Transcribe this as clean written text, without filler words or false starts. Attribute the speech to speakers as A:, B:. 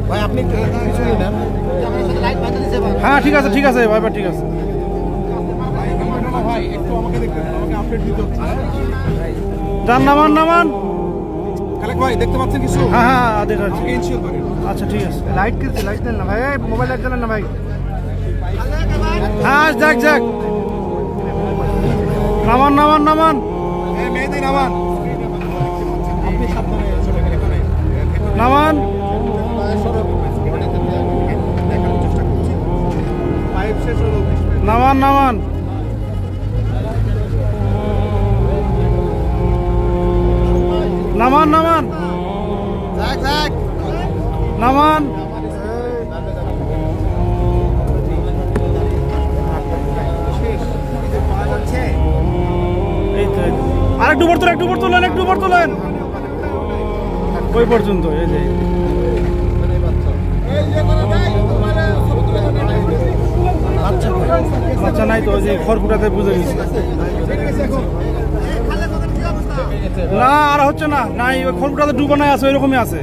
A: ভাই আপনি
B: হ্যাঁ ঠিক আছে ভাইবার ঠিক আছে। যান নামান।
A: ভাই দেখতে পাচ্ছেন কিছু?
B: হ্যাঁ আচ্ছা ঠিক আছে। লাইট দেন না ভাই, মোবাইল লাইট দেন না ভাই। হ্যাঁ যাক নামান।
A: মেয়েদের নামান। আপনি সাবধানে
B: নামান। নামান
A: নামান।
B: এই তো আরেকটু উপর তোলেন ওই পর্যন্ত। এই যে আচ্ছা নাই তো, ওই যে খড়কুটাতে বুঝে গেছি। না আর হচ্ছে না, নাই ওই খড়কুটাতে ডুবানো আছে, ওইরকমই আছে।